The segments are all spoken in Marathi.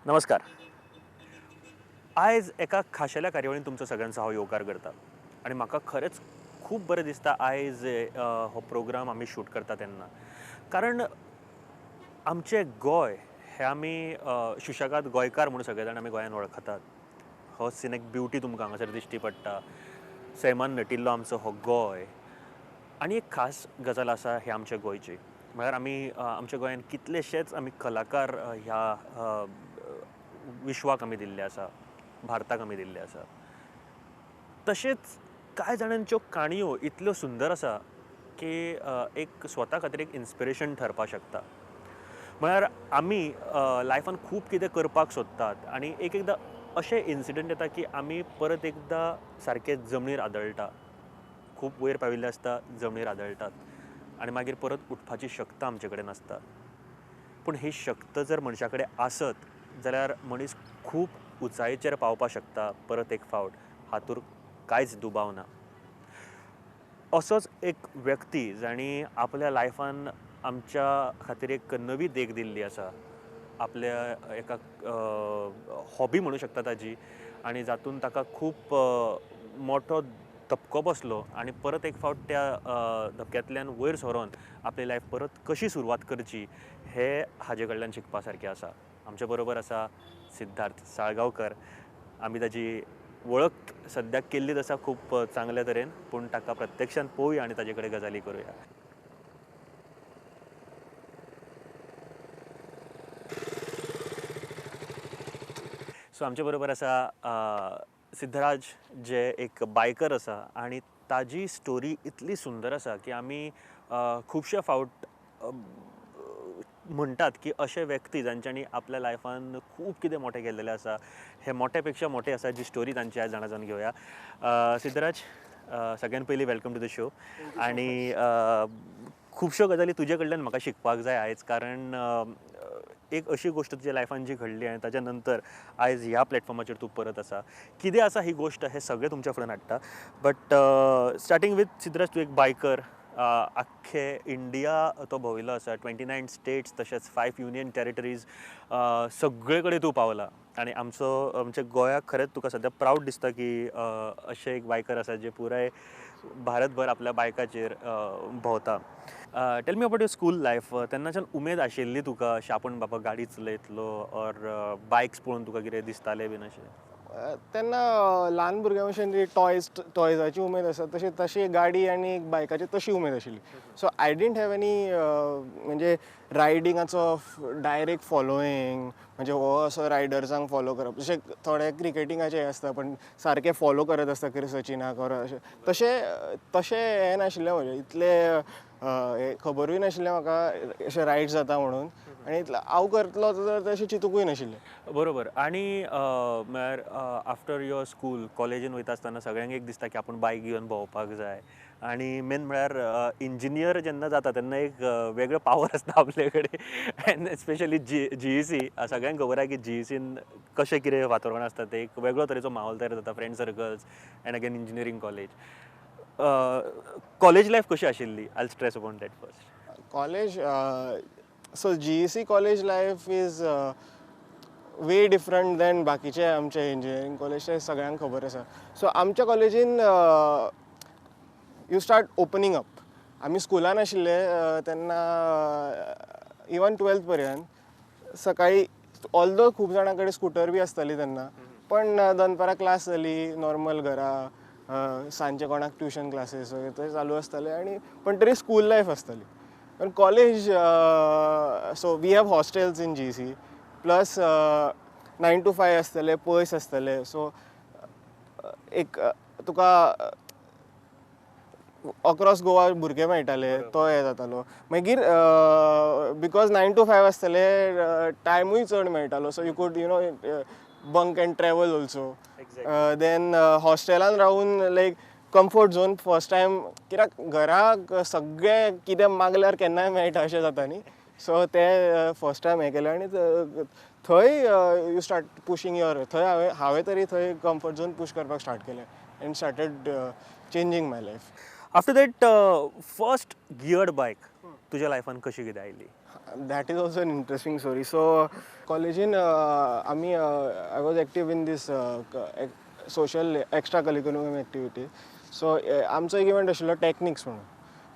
नमस्कार. आयज एका खाशेल्या कार्यावळीन तुमचो सगळ्यांचो हांव येवकार करता आनी म्हाका खरेंच खूब बरें दिसता आयज हो प्रोग्राम आमी शूट करता तेन्ना. कारण आमचें गोंय हें आमी सुशेगाद गोंयकार म्हणून सगळे जाण आमी गोंयान वळखतात. हो सिनेक ब्युटी तुमकां हांगासर दिश्टी पडटा. सैमान नटिल्लो आमचो हो गोंय आनी एक खास गजाल आसा हे आमच्या गोंयची. म्हळ्यार आमी आमच्या गोंयान कितलेशेच आमी कलाकार ह्या विश्वाक आमी दिल्ले आसा, भारताक आमी दिल्ले आसा. तशेंच कांय जाणांच्यो काणयो इतल्यो सुंदर आसा की एक स्वता खातीर एक इन्स्पिरेशन ठरपाक शकता. म्हळ्यार आमी लायफान खूब कितें करपाक सोदतात आनी एकदां अशे इन्सिडंट येता की आमी परत एकदां सारके जमनीर आदळटा. खूब वयर पाविल्ले आसता, जमनीर आदळटात आनी मागीर परत उठपाची शक्त आमचे कडेन आसता. पूण ही शक्त जर मनशा कडेन आसत जाल्यार मनीस खूब उंचायेचेर पावपाक शकता परत एक फावट. हातूंत कांयच दुबाव ना. असोच एक व्यक्ती जाणी आपल्या लायफान आमच्या खातीर एक नवी देख दिल्ली आसा. आपल्या एका हॉबी म्हणूं शकता ताजी आनी जातून ताका खूब मोठो धपको बसलो आनी परत एक फावट त्या धपक्यांतल्यान वयर सरोन आपली लायफ परत कशी सुरवात करची हें हाजे कडल्यान शिकपा सारकें आसा. आमचे बरोबर आसा सिद्धार्थ साळगांवकर. आमी ताजी वळख सद्याक केल्लीच आसा खूब चांगल्या तरेन, पूण ताका प्रत्यक्षान पळोवया आनी ताजे कडेन गजाली करुया. सो आमचे बरोबर आसा सिद्धराज, जे एक बायकर आसा आनी ताजी स्टोरी इतली सुंदर आसा की आमी खुबशे फावट म्हणटात की अशे व्यक्ती जांच्यांनी आपल्या लायफान खूब कितें मोठें केल्लेलें आसा. हे मोठ्या पेक्षा मोठे आसा जी स्टोरी तांची आयज जाणाजावन घेवया. सिद्धराज, सगळ्यान पयलीं वेलकम टू द शो. आनी खुबश्यो गजाली तुजे कडल्यान म्हाका शिकपाक जाय आयज, कारण एक अशी गोश्ट तुज्या लायफान जी घडली आनी ताच्या नंतर आयज ह्या प्लॅटफॉर्माचेर तूं परत आसा. कितें आसा ही गोश्ट हें सगळें तुमच्या फुड्यान हाडटा. बट स्टार्टींग वीथ सिद्धराज, तूं एक बायकर. आख्खे इंडिया तो भोंविल्लो आसा. 29 स्टेट्स तशेंच 5 युनियन टॅरिटरीज. सगळे कडेन तूं पावला आनी आमच्या गोंयाक खरेंच तुका सद्या प्रावड दिसता की अशे एक बायकर आसा जे पुराय भारतभर आपल्या बायकाचेर भोंवता. Tell me about your school life. तेन्नाच्यान उमेद आशिल्ली तुका अशें आपूण बाबा गाडी चलयतलो ऑर बायक्स पळोवन तुका कितें दिसतालें बीन अशें? तेन्ना ल्हान भुरग्यां भशेन जी टॉयजाची उमेद आसा तशी गाडी आनी बायकाची तशी उमेद आशिल्ली. So I didn't have any म्हणजे रायडिंगाचो डायरेक्ट फॉलोईंग, म्हणजे हो असो रायडर्सांक फॉलो करप. जशें थोडे क्रिकेटिंगाचे आसता पण सारके फॉलो करत आसता सचिनाक ऑर तशें हें नाशिल्लें म्हजें. इतलें खबरूय नाशिल्लें म्हाका अशें रायड जाता म्हणून, आनी हांव करतलो तर तशें चिंतूकूय नाशिल्लें. बरोबर. आनी म्हळ्यार आफ्टर युअर स्कूल कॉलेजीन वयता आसतना सगळ्यांक एक दिसता की आपूण बायक घेवन भोंवपाक जाय. आनी मेन म्हळ्यार इंजिनियर जेन्ना जाता तेन्ना एक वेगळो पावर आसता आपले कडेन. एंड स्पेशली GEC सगळ्यांक खबर आसा की GECन कशें कितें वातावरण आसता. ते एक वेगळो तरेचो माहोल तयार जाता. Friend circles end again engineering college. College life कशी आशिल्ली? I stress upon that first. College, so GEC college life is way different than बाकीचे आमचे इंजिनियरींग कॉलेज. ते सगळ्यांक खबर आसा. सो आमच्या कॉलेजीन यू स्टार्ट ओपनिंग अप. आमी स्कुलान आशिल्ले तेन्ना इवन 12th पर्यंत सकाळी, ऑल्दो खूब जाणां कडेन स्कुटर बी आसताली तेन्ना, पण दनपारां क्लास जाली, नॉर्मल घरा, सांजचे कोणाक ट्युशन क्लासीस ते चालू आसताले, आनी पण तरी स्कूल लायफ आसताली. पण college, so we have hostels in GEC, plus 9 to 5 आसतले, पयस आसतले. सो एक तुका अक्रॉस गोवा भुरगे मेळटाले, तो हें जातालो. मागीर बिकॉज 9 to 5 आसतले, टायमूय चड मेळटालो. So you could bunk and travel also. Then हॉस्टेलान रावून like comfort zone first time, कित्याक घराक सगळें कितें मागल्यार केन्नाय मेळटा अशें जाता न्ही. सो ते फर्स्ट टायम हें केलें आनी थंय यू स्टार्ट पुशींग युअर. थंय हांवें तरी थंय कम्फर्ट झोन पुश करपाक स्टार्ट केलें and started changing my life. After that first geared bike तुज्या लायफान कशी कितें आयली? That is also an interesting story. So, कॉलेजीन आम्ही I was active in these social extra curriculum activity. So आमचो एक इव्हेंट आशिल्लो टॅक्निक्स म्हणून.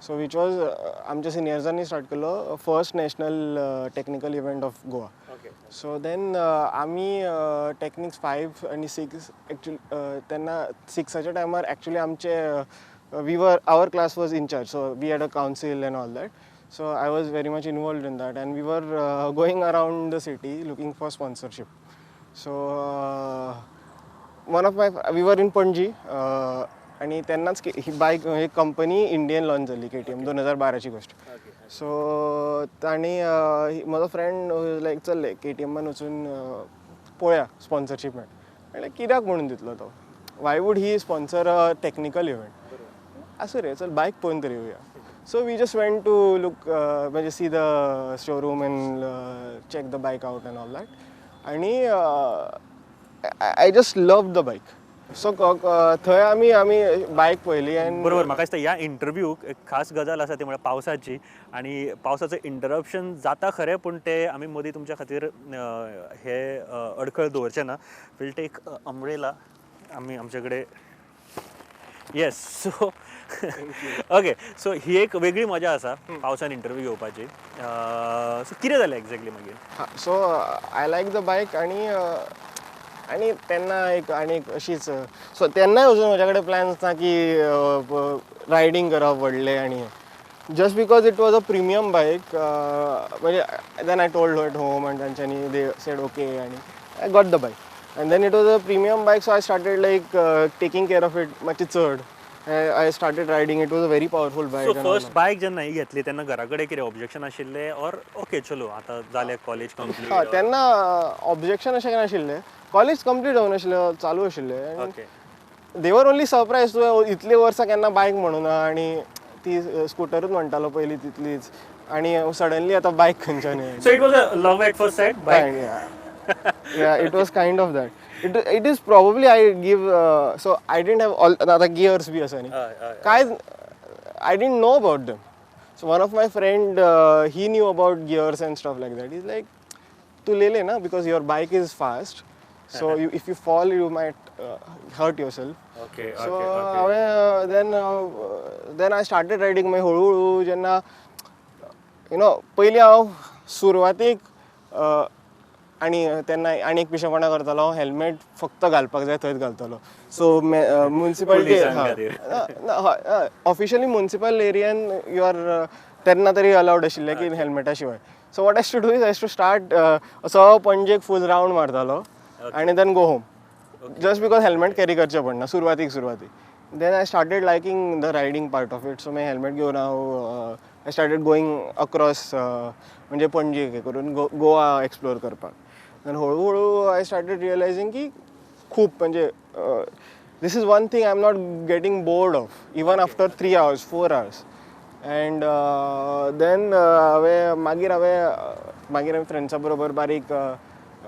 सो वीच वॉज आमच्या सिनियर्सांनी स्टार्ट केलो first national technical event of Goa. So then आमी टॅक्निक्स 5 आणि 6 एक्चुअली तेन्ना 6च्या टायमार एक्चुअली आमचे our class was in charge, so we had a council and all that. So I was very much involved in that, and we were going around the city looking for sponsorship. So we were in Panji, आणि त्यांनाच ही बाईक ही कंपनी इंडियन लॉन्च झाली KTM 2012ची गोष्ट. सो आणि माझा फ्रेंड लाईक चल्ले KTM वचून पळया स्पॉन्सरशीप मेळटा. कित्याक म्हणून दितलो तो, why would he sponsor a technical event. असं रे चल बाईक पळोवन तरी येऊया. So we just went to look म्हणजे see the showroom and check the bike out and all that. आणि I just love the bike. So थंय आमी बाईक पळयली. आणि बरोबर, म्हाका दिसता ह्या इंटरव्यूक एक खास गजाल आसा ती म्हळ्यार पावसाची. आणि पावसाचें इंटरप्शन जाता खरें, पूण ते आमी मदीं तुमच्या खातीर हे अडखळ दवरचे ना. Will take umbrella. आमी आमचे कडेन येस. सो ओके, सो ही एक वेगळी मजा आसा पावसान इंटरव्यू घेवपाची. सो कितें जालें एक्झॅक्टली मागीर? So I like the bike. आणि तेन्ना एक अशीच सो तेन्नाय अजून म्हज्या कडेन प्लॅन्स ना की रायडींग करप व्हडलें. आणि just because it was a premium bike म्हणजे then I told at home and तांच्यांनी दे सेड ओके आणि I got the bike. And then it was a premium bike, so I started like taking care of it मातशी चड. I started riding. It was a very powerful bike. So first bike जेन्ना ही घेतली तेन्ना घरा कडेन कितें ऑब्जेक्शन आशिल्लें और ओके चलो आतां जालें कॉलेज कंप्लीट? तेन्ना ऑब्जेक्शन अशें कांय नाशिल्लें. कॉलेज कंप्लीट जावन आशिल्लें, चालू आशिल्लें. दे वर ओन्ली सरप्रायज तूं इतली वर्सां केन्ना बाईक म्हणून आणि ती स्कुटरूच म्हणटालो पयलीं तितलीच, आणि सडनली आतां बाईक खंयच्यान. So it was a love at first sight bike? Yeah, it was kind of that. It is probably I give so I didn't have all the gears bhi asa nahi. I didn't know about them. So one of my friend he knew about gears and stuff like that. He's like, "Tu le le na because your bike is fast. So if you fall you might hurt yourself." Okay. So then I started riding my हळूहळू जेन्ना पयलीं हांव सुरवातीक आणि तेन्ना आनी एक पिशेपणां करतालो. हेल्मेट फक्त घालपाक जाय थंयच घालतालो. सो म्युन्सिपालिटी ऑफिशियली म्युन्सिपल एरियान यू आर तेन्ना तरी अलावड आशिल्लें की हेल्मेटा शिवाय. So what has to do is has to start असो पणजेक फूल रावंड मारतालो आणि then go home. Just because helmet carry करचें पडना सुरवातीक. Then I started liking the riding part of it. So मागीर हेल्मेट घेवन हांव आय स्टार्टेड गोईंग अक्रॉस म्हणजे पणजे हे करून गोवा एक्सप्लोर करपाक. आणि हळूहळू आय स्टार्टेड रियलायझिंग की खूप म्हणजे this is one thing I am not getting bored of even after 3 hours 4 hours. And then मागीर फ्रेंड्सां बरोबर बारीक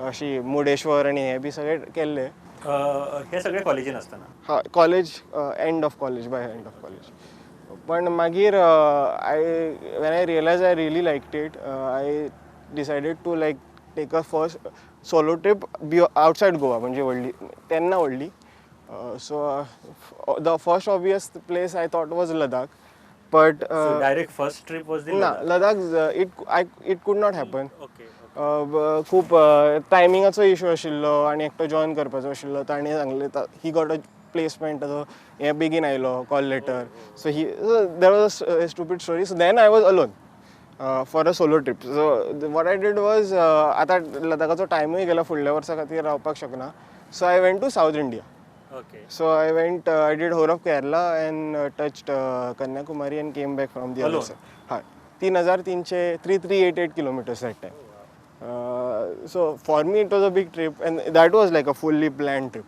अशी मुर्डेश्वर आणि हे बी सगळे केल्ले. हे सगळे कॉलेजीन आसतना? College end of college. पण मागीर when I realized I really liked it, I decided to like take a first solo trip outside Goa, म्हणजे व्हडली. So the first obvious place I thought was Ladakh, but so direct first trip was the Ladakh. It could not happen. खूप टायमिंगाचो इश्यू आशिल्लो आणि एकटो जॉइन करपाचो आशिल्लो. ताणें सांगलें ही गॉट अ प्लेसमेंट हे बेगीन आयलो call letter. So there was a stupid story. So then I was alone for a solo trip. So what I did was आतां लदाखाचो टायमूय गेला फुडल्या वर्सा खातीर रावपाक शकना. So I went to south India. So I did whole of Kerala and touched Kanyakumari and came back from the other side. 3,388 kilometers that time. So for me it was a big trip, and that was like a fully planned trip.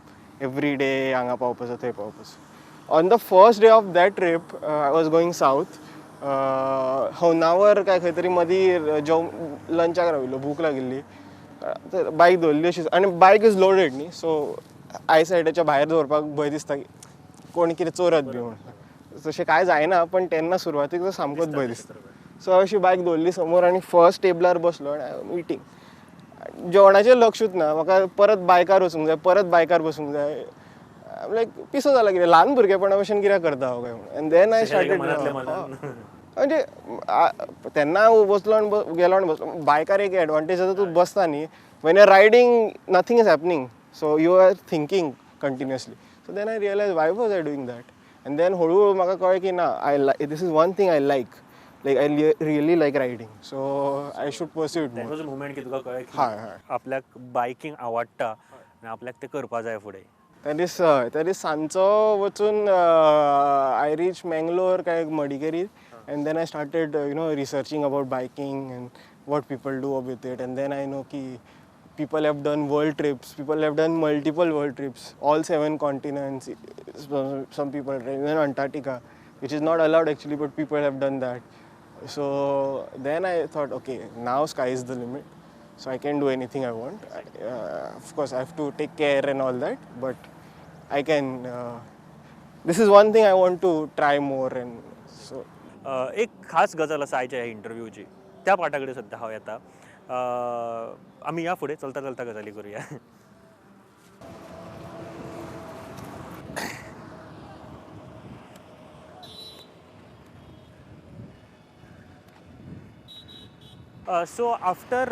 Every day हांगा पावपाचो थंय पावपाचो. On the first day of that trip I was going south. Honnavar काय खंय तरी मदीं लंचाक राविल्लो, भूक लागिल्ली. बायक दवरली अशीच, आनी बायक इज लोडेड न्ही. सो आय सायडाच्या भायर दवरपाक भंय दिसता की कोण कितें चोरत बी म्हणून. तशें कांय जायना, पण तेन्ना सुरवातीक सामकोच भंय दिसता. सो अशी बायक दवरली समोर आनी फर्स्ट टेबलार बसलो आनी मिटींग जेवणाचेर लक्षूच ना म्हाका परत बायकार वचूंक जाय परत बायकार बसूंक जाय लायक पिसो जाला कितें ल्हान भुरगेपणा भशेन कित्याक करता हांव काय म्हणून एन्ड देन आय स्टार्टेड म्हणजे तेन्ना हांव बसलो आनी गेलो आनी बसलो बायकार एक एडवांटेज जाता तूं बसता न्ही when you are riding nothing is happening so you are thinking continuously so then I realise why was I doing that and then हळू म्हाका कळ्ळें की ना I this is one thing I like I really like riding so I should pursue it more movement की तुका कळ्ळें की हय हय आपल्याक बायकींग आवडटा आनी आपल्याक तें करपा जाय फुडें त्या दीस सांजचो वचून आय रीच मँगलोर काय Madikeri and then I started researching about biking and what people do with it and then I know ki people have done world trips, people have done multiple world trips, all 7 continents, some people even Antarctica which is not allowed actually but people have done that. So then I thought okay now sky is the limit so I can do anything I want. Of course I have to take care and all that but I can this is one thing I want to try more and so एक खास गजाल आसा आयच्या ह्या इंटरव्यूची त्या पार्टा कडेन सद्या हांव येता आमी या फुडें चलता चलता गजाली करुया सो आफ्टर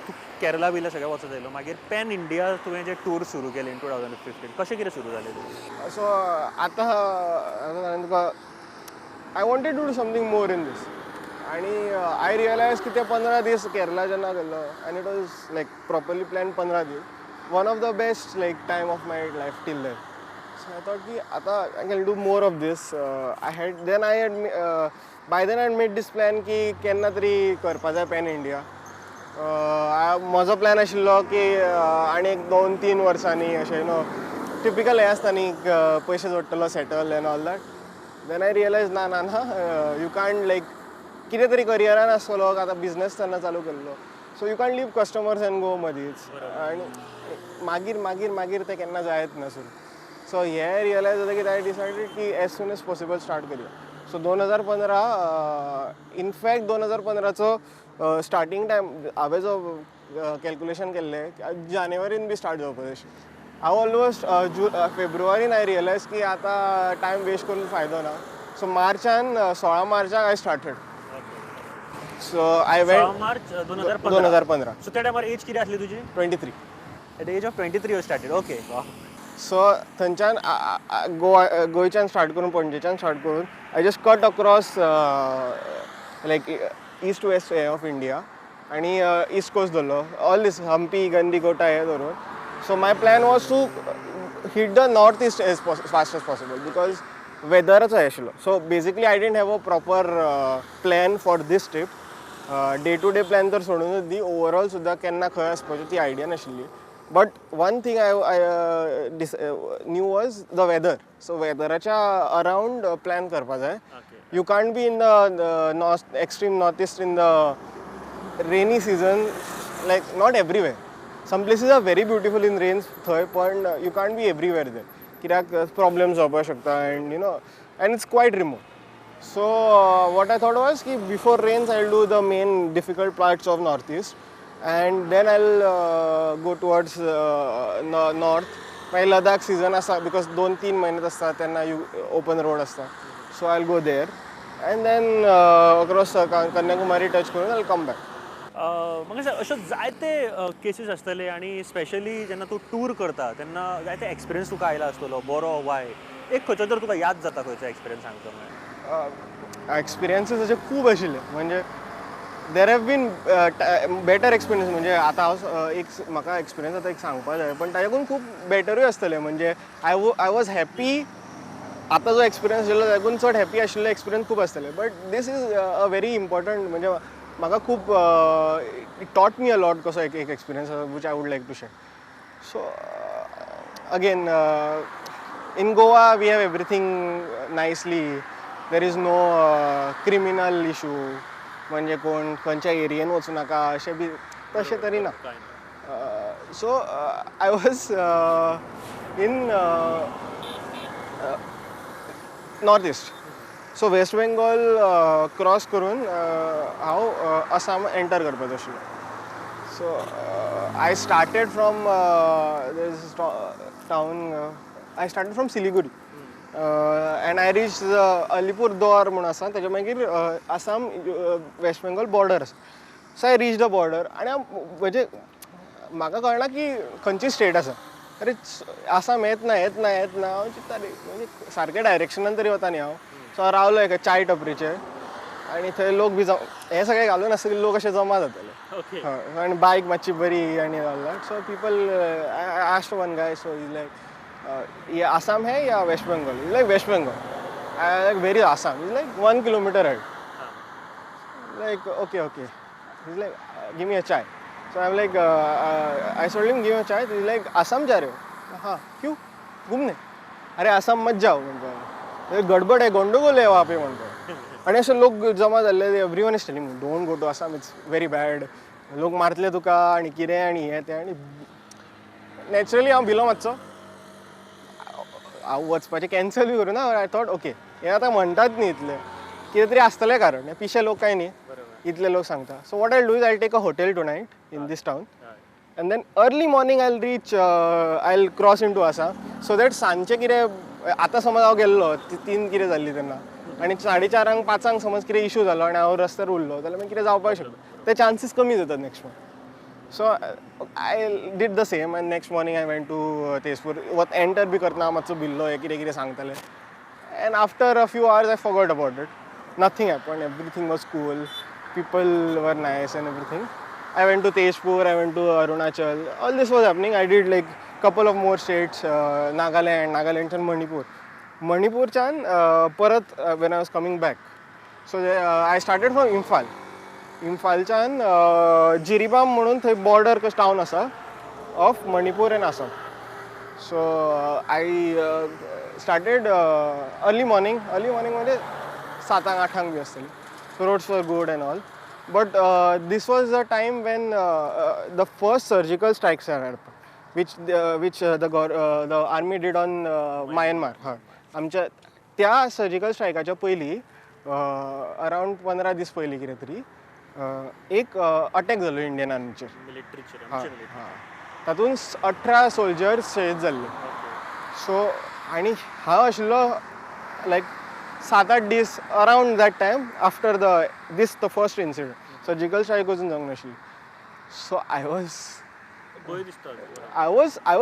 तूं केरला बिला सगळ्या वचत आयलो मागीर पॅन इंडिया तुवें जे टूर सुरू केले इन 2015 कशें कितें सुरू जालें तुजें सो आतां तुका I wanted to do something more in this and I realized कि 15 days Kerala जेन्ना गेलो and it was like properly planned 15 days one of the best like time of my life till then so I thought कि आता I can do more of this by then I had made this plan कि केन्ना तरी करपा जाय पॅन इंडिया म्हजो प्लॅन आशिल्लो की आनी 2-3 वर्सांनी अशें टिपिकल हें आसता न्ही पयशे जोडटलो settle and all that then I realized ना you can't like कितें तरी करियरान आसतलो आतां बिझनेस तेन्ना चालू केल्लो so you can't leave customers and go मदींच आनी मागीर तें केन्ना जायत नासलें सो हें रियलायज जाता की आय डिसायडेड की as soon as possible start करूया सो 2015 इनफॅक्ट 2015चो स्टार्टींग टायम हांवें जो कॅल्क्युलेशन केल्लें जानेवारीन बी स्टार्ट जावपाक जाय हांव ऑलमोस्ट फेब्रुवारीन आय रियलायज की आतां टायम वेस्ट करून फायदो ना सो मार्चान 16 मार्चाक I started so I went March 2015 so त्या टायमार एज कितें आसली तुजी 23 at the age of 23 you started okay so थंयच्यान गोंयच्यान स्टार्ट करून पणजेच्यान स्टार्ट करून I just cut across like east west हे ऑफ इंडिया आनी ईस्ट कोस्ट धरलो ऑल दीस हंपी गंदिकोटा हे धरून so my plan was to hit the northeast as fast as possible because weather च आशिल्लो so basically I didn't have a proper plan for this trip day to day plan तर सोडूनच दी overall सुद्दां केन्ना खंय वचपाची ती आयडिया नाशिल्ली but one thing I knew was the weather so weatherच्या around plan करपा जाय you can't be in the extreme northeast in the rainy season like not everywhere some places are very beautiful in rains thai but you can't be everywhere there kirak problems जावपाक शकता and it's quite remote so what I thought was ki before rains I'll do the main difficult parts of northeast and then I'll go towards north my Ladakh season asa because 2-3 महिने असता तेन्ना open road असता so I'll go there and then across Kanyakumari touch करून I'll come back म्हाका अशे जायते केसीस आसतले आनी स्पेशली जेन्ना तूं टूर करता तेन्ना जायते एक्सपिरियन्स तुका आयला आसतलो बरो वायट एक खंयचो जर तुका याद जाता खंयचो एक्सपिरियन्स सांगतो म्हळ्यार एक्सपिरियन्सीस अशे खूब आशिल्ले म्हणजे there have been better experience म्हणजे आतां हांव एक म्हाका एक्सपिरियन्स आतां एक सांगपा जाय पण ताच्याकून खूब बेटरूय आसतले म्हणजे आय वॉज हॅपी आतां जो एक्सपिरियन्स आशिल्लो ताच्याकून चड हॅपी आशिल्ले एक्सपिरियन्स खूब आसतले but this is a very important म्हणजे म्हाका खूब it taught me a lot कसो एक experience which I would like to share so again in Goa we have everything nicely there is no criminal issue म्हणजे कोण खंयच्या एरियेन वचूं नाका अशें बी तशें तरी ना so I was in north east so west Bengal cross करून हांव आसाम एंटर करपाचो आशिल्लो. So I started from town I started from Siliguri and I reach Alipurduar म्हणून आसा, ताच्या मागीर आसाम वेस्ट बेंगॉल बॉर्डर आसा. So I reach the border आनी म्हणजे म्हाका कळना की खंयची स्टेट आसा. अरे आसाम येत ना हांव चिंत्तालें म्हणजे सारकें डायरेक्शनान तरी वता न्ही हांव. सो हांव रावलो एका चाय टपरीचेर आनी थंय लोक बी हे सगळें घालून आसतले लोक अशे जमा जाताले आनी बायक मातशी बरी आनी all that. So people asked one guy, so is like ये आसाम है या west Bengal? Is like west Bengal. I like very Assam. Is like 1 kilometer head. Like okay is like give me a chai. So I'm like, I told him give me a chai. He's like, Assam जा रहे हो? हाँ, क्यों? घूमने? अरे असम मत जाओ म्हणतो. गडबड आहे, गोंडगोल आहे वहाँ पे म्हणतो. आणि असे लोक जमा झाले. Everyone is telling me don't go to Assam, it's very bad. लोक मारतले तुका आणि कितें आणि हे ते. आणि नॅचरली हांव भिलो मातसो. हांव वचपाचें कॅन्सल बी करूं ना. आय थॉट ओके हे आतां म्हणटात न्ही इतले कितें तरी आसतलें कारण. पिशे लोक काय न्ही इतले लोक सांगता. So what I do is I take a hotel tonight in this town and then early morning I'll cross into Assam so that सांचे कितें आतां समज हांव गेल्लो 3 कितें जाल्ली तेन्ना आनी 4:30 5 समज कितें इशू जालो आनी हांव रस्त्यार उरलो जाल्यार मागीर कितें जावपाक शकता. ते चान्सीस कमी जातात next morning. So I did the same and next morning I went to Tezpur. Enter बी करतना मातसो भिल्लो हे कितें सांगताले and after a few hours I forgot about it. Nothing happened. Everything was cool. People were nice and everything. I went to Tejpur, I went to Arunachal. All this was happening. I did like couple of more states, Nagaland and Manipur. Manipur chan parat when I was coming back. So I started from Imphal. Imphal chan Jiribam म्हणून थंय border कस town आसा of Manipur and Assam. So I started early morning म्हणजे 7-8 बी आसतली. So roads were good and all. But this was the time when the first surgical strikes had happened, which the army did on Myanmar. आमच्या त्या सर्जिकल स्ट्रायकाच्या पयलीं अरावंड 15 दीस पयलीं कितें तरी एक अटॅक जालो इंडियन आर्मीचेर मिलिटरीचेर. तातूंत 18 सोल्जर्स शहीद जाल्ले. सो आनी हांव आशिल्लो लायक 7-8 दीस around that time after the first incident. Surgical strike वचून जावंक नाशिल्ली. So I was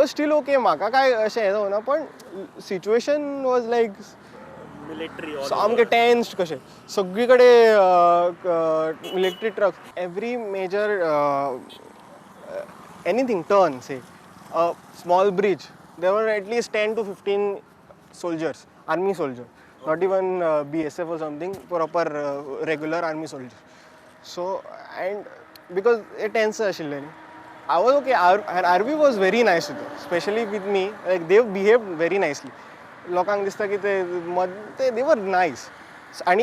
still okay. म्हाका काय अशें हें जावना पण सिच्युएशन वॉज लायक मिलिटरी सामकें टेन्स्ड कशें. सगळी कडेन military trucks every major anything turn say a small bridge there वर at least 10 to 15 soldiers, army soldiers. Not even BSF or something, proper regular army soldiers. So and because it tense ashille, I was okay. And RV was very nice with them, especially with me. Like they behaved very nicely. Lokang dista ki they were nice. And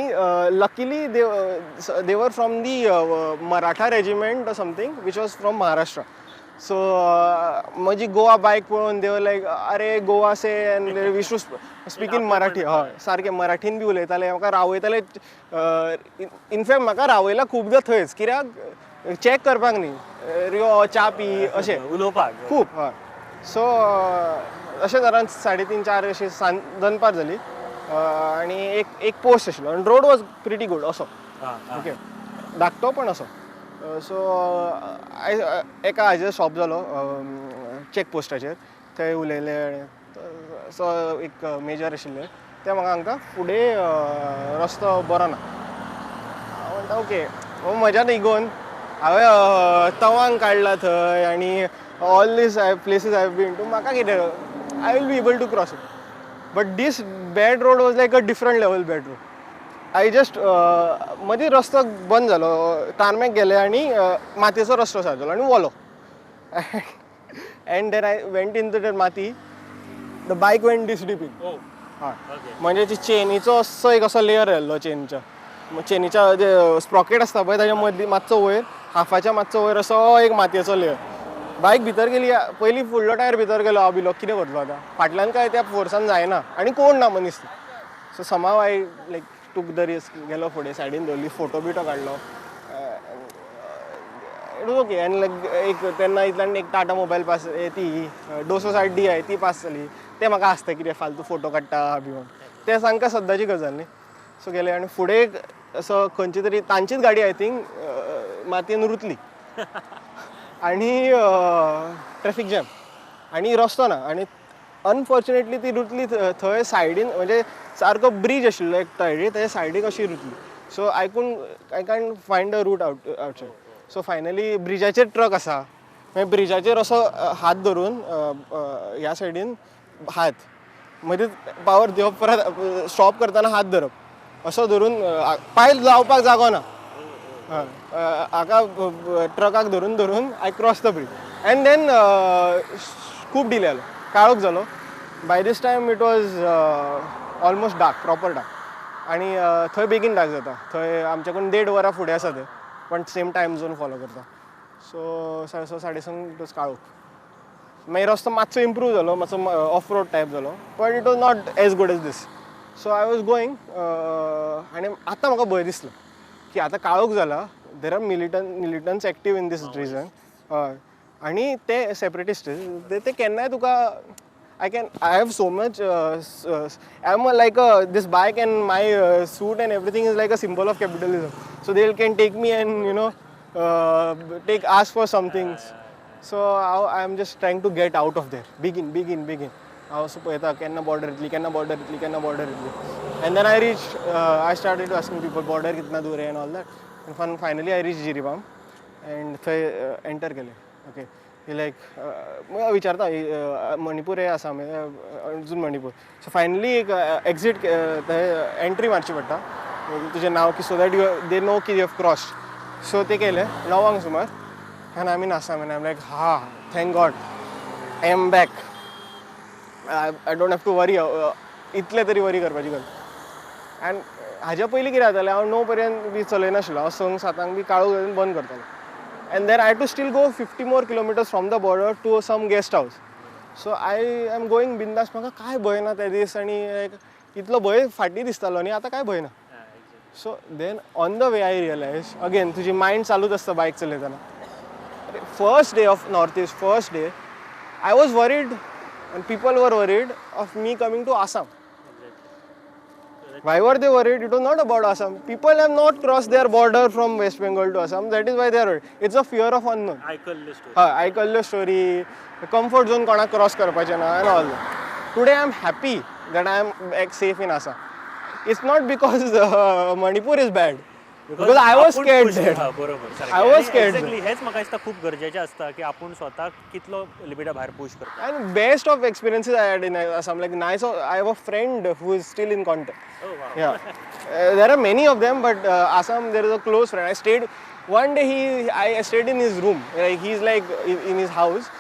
luckily they were from the Maratha regiment or something, which was from Maharashtra. So माझी गोवा बाईक पळोवन they were like अरे गोवा से and they used to speak in Marathi. हय सारकें मराठीन बी उलयताले. म्हाका रावयताले. इनफॅक्ट म्हाका रावयला खूबदां थंयच कित्याक चॅक करपाक न्ही रियो च्या पी अशें उलोवपाक खूब. हय सो अशें तरान 3:30-4 अशी दनपार जाली आनी एक पोस्ट आशिल्लो आनी रोड वॉज प्रिटी गूड असो ओके धाकटो पण असो. सो एका हाजेर शॉप जालो चॅक पोस्टाचेर थंय उलयले. सो एक मेजर आशिल्ले ते म्हाका सांगता फुडें रस्तो बरो ना. हांव म्हणटा ओके म्हज्या इगोन हांवें तवांग काडला थंय आनी all these places have been to म्हाका कितें I will be able to cross it. But this bad road was like a different level bad road. I just मदीं रस्तो बंद जालो टार्मॅक गेले आनी मातयेचो रस्तो सारको आनी वलो. And then I went in to that माती. The bike went this deep in. हय म्हणजे ती चेनीचो असो एक असो लेयर आयल्लो चेनीच्या जे स्प्रॉकेट आसता पळय ताच्या मदीं मातसो वयर हाफाच्या मातसो वयर असो एक मातयेचो लेयर. बायक भितर गेली. पयलीं फुडलो टायर भितर गेलो. हांव भिलो कितें करतलो आतां फाटल्यान काय त्या फोर्सान जायना आनी कोण ना मनीस. सो समाव I like took the risk, गेलो फुडें सायडीन दवरली, फोटो बिटो काडलो. It was okay. आनी लायक एक तेन्ना इतल्यान एक टाटा मोबायल पास ती 260Di ती पास जाली. ते म्हाका आसता कितें फालतू फोटो काडटा बी म्हणून, तें सामकें सद्दाची गजाल न्ही. सो गेले आनी फुडें असो खंयची तरी तांचीच गाडी आय थिंक मातयेन रुतली आनी ट्रॅफीक जॅम आनी रस्तो ना. आनी अनफॉर्च्युनेटली ती रुतली थंय सायडीन, म्हणजे सारको ब्रीज आशिल्लो एक तळी, तेजे सायडीक अशी रुतली. So I can't find a route outside. So finally ब्रिजाचेर ट्रक आसा, मागीर ब्रिजाचेर असो हात धरून ह्या सायडीन हात मदींच पावर दिवप, परत स्टॉप करतना हात धरप, असो धरून पांय लावपाक जागो ना. हाका ट्रकाक धरून धरून I cross the bridge. And then खूब डिले जालो, काळोख जालो. By this time it was almost dark, proper dark. आनी थंय बेगीन डार्क जाता. थंय आमच्याकून 1.5 वरां फुडें आसा तें, पण सेम टायम झोन फॉलो करता. सो 6:30 इट वॉज काळोख. मागीर रस्तो मातसो इम्प्रूव जालो, मातसो ऑफ रोड टायप जालो, but it was not as good as this. So I was going आनी आतां म्हाका भंय दिसलो की आतां काळोख जाला, there are militants active in this region. हय. आनी ते सेपरेटिस्ट ते केन्नाय तुका I have so much, I'm like this bike and my suit and everything is like a symbol of capitalism. So they can take me and ask for some things. So I'm just trying to get out of there. Begin. I was पळयता केन्ना border येतली. And then I started asking people border कितना दूर है and all that. And finally I reached Jiribam and थंय enter केले. Okay. लायक विचारता मणिपूर आहे आसाम अजून मणिपूर. सो फायनली एक एक्झीट थंय एंट्री मारची पडटा, तुजें नांव की सो दॅट दे नो की यू हॅव क्रॉस्ड. सो ते केलें 9 सुमार आनी आमी आसाम. आनी I am like thank God I am back. I don't have to worry. इतले तरी वरी करपाची गरज. आनी हाज्या पयलीं कितें जातालें, हांव 9 पर्यंत बी चलयनाशिल्लो. हांव 6-7 बी काळोख घालून बंद करतालो. And then I had to still go 50 more kilometers from the border to some guest house. So I am going bindas. म्हाका काय भंय ना त्या दीस, आनी इतलो भंय फाटीं दिसतालो न्ही, आतां काय भंय ना. So then on the way I realize again तुजी मायंड चालूच आसता बायक चलयतना. First day of north east, first day I was worried and people were worried of me coming to Assam. Why were they worried? It was not about Assam. People have not crossed their border from West Bengal to Assam. That is why they are worried. It's a fear of unknown. Aikallo story. Comfort zone कोणाक cross करपाचें ना and all that. Today I am happy that I am back safe in Assam. It's not because Manipur is bad. Because I was scared there. I was scared. Exactly. हेच म्हाका दिसता खूब गरजेचें आसता की आपूण स्वताक कितलो लिमिटा भायर पुश करता. And best of experiences I had in Assam. Like nice. I have a friend who is still in contact. Oh wow. Yeah. There are many of them, but Assam there is a close friend. I stayed one day. I stayed in his room. Like he's like in his house.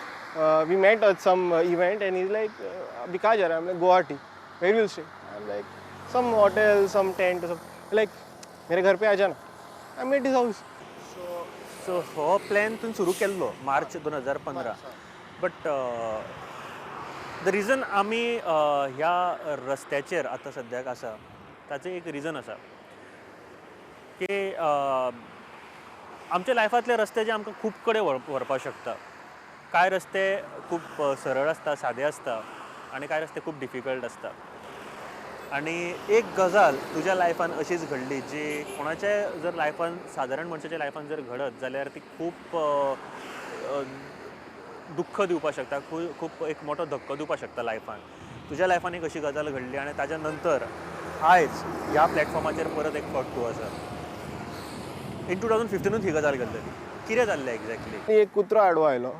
We met at some event, and he's like, "Abhi kahan ja raha hai?" I'm like, "Guwahati." Where will you stay? I'm like, "Some hotel, some tent." Or something. Like, मेरे घर पे आ जाना. I met his house. So हो प्लॅन तुवें सुरू केल्लो मार्च 2015. बट द रिजन आमी ह्या रस्त्याचेर आतां सद्याक आसा ताचें एक रिजन आसा की आमच्या लायफांतले रस्ते जे आमकां खूब कडेन व्हरपाक शकता. कांय रस्ते खूब सरळ आसता, सादे आसता, आनी कांय रस्ते खूब डिफिकल्ट आसता. आनी एक गजाल तुज्या लायफान अशीच घडली जी कोणाच्या जर लायफान, सादारण मनशाच्या लायफान जर घडत जाल्यार ती खूब दुख्ख दिवपाक शकता, खूब एक मोठो धक्को दिवपाक शकता लायफान. तुज्या लायफान एक अशी गजाल घडली आनी ताज्या नंतर आयज ह्या प्लॅटफॉर्माचेर परत एक फावट तूं आसा. इन 2015 ही गजाल घडली. कितें जाल्लें एक्झॅक्टली? एक कुत्रो आडवो आयलो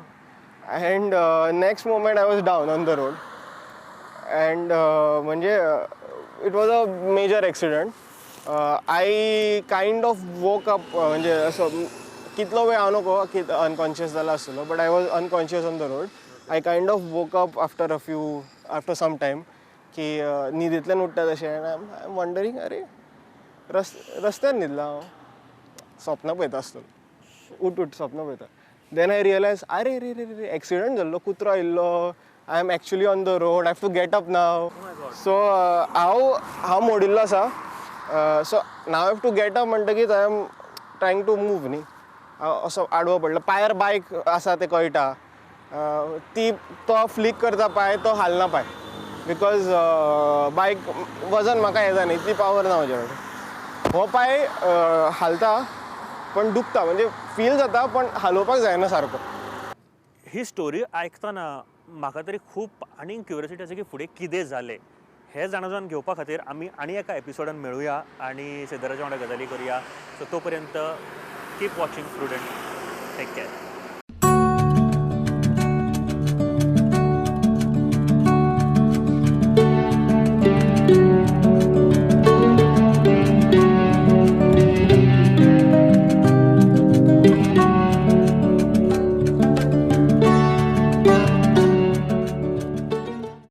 and next moment I was down on the road and म्हणजे it was a major accident. I kind of woke up, म्हणजे असं कितलो वेळ हांव नको अनकॉन्शियस जाला आसतलो, but I was unconscious on the road. I kind of woke up after some time की न्हिदेंतल्यान उठ्ठा तशें. आय एम वंडरींग अरे रस्त्यार न्हिदला हांव, स्वप्नां पळयता आसतलो, उठ स्वप्नां पळयता. देन आय रियलायज अरे रे रे रे एक्सिडंट जाल्लो, कुत्रो आयिल्लो, I am actually on the road, I have to get up now. So हांव मोडिल्लो आसा so now have to get up म्हणटकीच I am trying to move न्ही असो आडवो पडलो पांयार बायक आसा तें कळटा ती तो फ्लिक करता पांय तो हालना पांय बिकॉज बायक वजन म्हाका येता न्ही इतली पावर ना म्हजे कडेन हो पांय हालता पण दुखता म्हणजे फील जाता पण हालोवपाक जायना सारको ही स्टोरी आयकतना म्हाका तरी खूब आनी क्युरियोसिटी आसा की फुडें कितें जालें हें जाणून घेवपा खातीर आमी आनी एका एपिसोडान मेळुया आनी सिद्धराजा वांगडा गजाली करुया सो तो पर्यंत keep watching Prudent take care